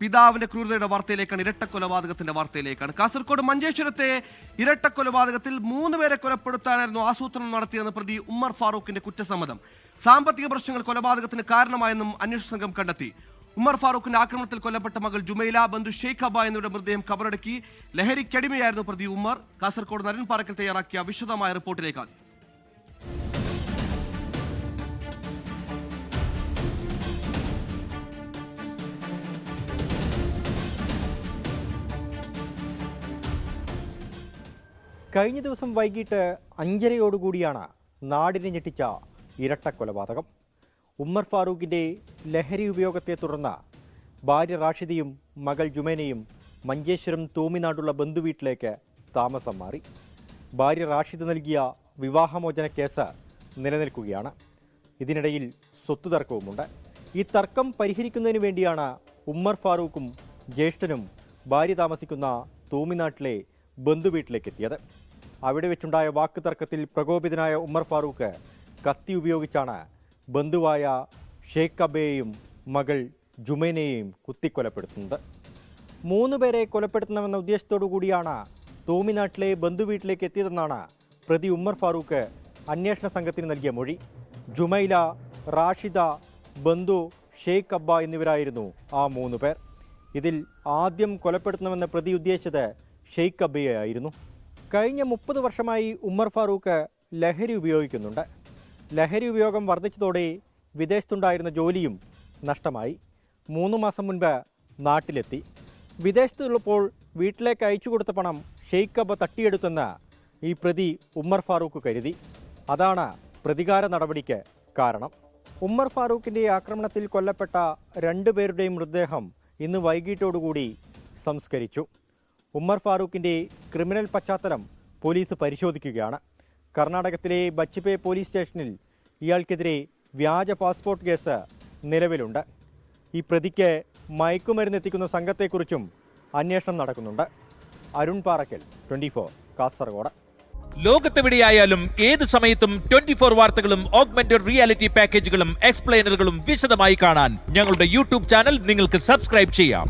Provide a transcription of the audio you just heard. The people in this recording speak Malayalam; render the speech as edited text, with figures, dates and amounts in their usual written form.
പിതാവിന്റെ ക്രൂരതയുടെ വാർത്തയിലേക്കാണ്, ഇരട്ടക്കൊലപാതകത്തിന്റെ വാർത്തയിലേക്കാണ്. കാസർഗോഡ് മഞ്ചേശ്വരത്തെ ഇരട്ടക്കൊലപാതകത്തിൽ 3 പേരെ കൊലപ്പെടുത്താനായിരുന്നു ആസൂത്രണം നടത്തിയെന്ന് പ്രതി ഉമ്മർ ഫാറൂഖിന്റെ കുറ്റസമ്മതം. സാമ്പത്തിക പ്രശ്നങ്ങൾ കൊലപാതകത്തിന് കാരണമായെന്നും അന്വേഷണ സംഘം കണ്ടെത്തി. ഉമ്മർ ഫാറൂഖിന്റെ ആക്രമണത്തിൽ കൊല്ലപ്പെട്ട മകൾ ജുമൈല, ബന്ധു ഷെയ്ഖ് അബ്ബ എന്നിവരുടെ മൃതദേഹം കബറടക്കി. ലഹരിക്കടിമയായിരുന്നു പ്രതി ഉമ്മർ. കാസർഗോഡ് നരൻ പാറക്കൽ തയ്യാറാക്കിയ വിശദമായ റിപ്പോർട്ടിലേക്ക് ആദ്യം. കഴിഞ്ഞ ദിവസം വൈകിട്ട് 5:30 നാടിനെ ഞെട്ടിച്ച ഇരട്ടക്കൊലപാതകം. ഉമ്മർ ഫാറൂഖിൻ്റെ ലഹരി ഉപയോഗത്തെ തുടർന്ന് ഭാര്യ റാഷിദയും മകൾ ജുമൈനയും മഞ്ചേശ്വരം തൂമിനാടുള്ള ബന്ധുവീട്ടിലേക്ക് താമസം മാറി. ഭാര്യ റാഷിദ് നൽകിയ വിവാഹമോചന കേസ് നിലനിൽക്കുകയാണ്. ഇതിനിടയിൽ സ്വത്ത് തർക്കവുമുണ്ട്. ഈ തർക്കം പരിഹരിക്കുന്നതിന് വേണ്ടിയാണ് ഉമ്മർ ഫാറൂഖും ജ്യേഷ്ഠനും ഭാര്യ താമസിക്കുന്ന തൂമിനാട്ടിലെ ബന്ധുവീട്ടിലേക്ക് എത്തിയത്. അവിടെ വെച്ചുണ്ടായ വാക്ക് തർക്കത്തിൽ പ്രകോപിതനായ ഉമ്മർ ഫാറൂഖ് കത്തി ഉപയോഗിച്ചാണ് ബന്ധുവായ ഷെയ്ഖ് അബ്ബയെയും മകൾ ജുമൈനയെയും കുത്തിക്കൊലപ്പെടുത്തുന്നത്. 3 പേരെ കൊലപ്പെടുത്തണമെന്ന ഉദ്ദേശത്തോടു കൂടിയാണ് തൂമിനാട്ടിലെ ബന്ധുവീട്ടിലേക്ക് എത്തിയതെന്നാണ് പ്രതി ഉമ്മർ ഫാറൂഖ് അന്വേഷണ സംഘത്തിന് നൽകിയ മൊഴി. ജുമൈല, റാഷിദ, ബന്ധു ഷെയ്ഖ് അബ്ബ എന്നിവരായിരുന്നു ആ 3 പേർ. ഇതിൽ ആദ്യം കൊലപ്പെടുത്തണമെന്ന് പ്രതി ഉദ്ദേശിച്ചത് ഷെയ്ഖ് അബ്ബയായിരുന്നു. കഴിഞ്ഞ 30 വർഷമായി ഉമ്മർ ഫാറൂഖ് ലഹരി ഉപയോഗിക്കുന്നുണ്ട്. ലഹരി ഉപയോഗം വർദ്ധിച്ചതോടെ വിദേശത്തുണ്ടായിരുന്ന ജോലിയും നഷ്ടമായി. 3 മാസം മുൻപ് നാട്ടിലെത്തി. വിദേശത്തുള്ളപ്പോൾ വീട്ടിലേക്ക് അയച്ചു കൊടുത്ത പണം ഷെയ്ഖ് അബ്ബ തട്ടിയെടുത്തെന്ന് ഈ പ്രതി ഉമ്മർ ഫാറൂഖ് കരുതി. അതാണ് പ്രതികാര നടപടിക്ക് കാരണം. ഉമ്മർ ഫാറൂഖിൻ്റെ ആക്രമണത്തിൽ കൊല്ലപ്പെട്ട 2 പേരുടെയും മൃതദേഹം ഇന്ന് വൈകിട്ടോടുകൂടി സംസ്കരിച്ചു. ഉമ്മർ ഫാറൂഖിൻ്റെ ക്രിമിനൽ പശ്ചാത്തലം പോലീസ് പരിശോധിക്കുകയാണ്. കർണാടകത്തിലെ ബച്ചിപ്പെ പോലീസ് സ്റ്റേഷനിൽ ഇയാൾക്കെതിരെ വ്യാജ പാസ്പോർട്ട് കേസ് നിലവിലുണ്ട്. ഈ പ്രതിക്ക് മയക്കുമരുന്ന് എത്തിക്കുന്ന സംഘത്തെക്കുറിച്ചും അന്വേഷണം നടക്കുന്നുണ്ട്. അരുൺ പാറക്കൽ, 24 കാസർഗോഡ്. ലോകത്തെവിടെയായാലും ഏത് സമയത്തും 24 വാർത്തകളും ഓഗ്മെന്റഡ് റിയാലിറ്റി പാക്കേജുകളും എക്സ്പ്ലെയിനറുകളും വിശദമായി കാണാൻ ഞങ്ങളുടെ യൂട്യൂബ് ചാനൽ നിങ്ങൾക്ക് സബ്സ്ക്രൈബ് ചെയ്യാം.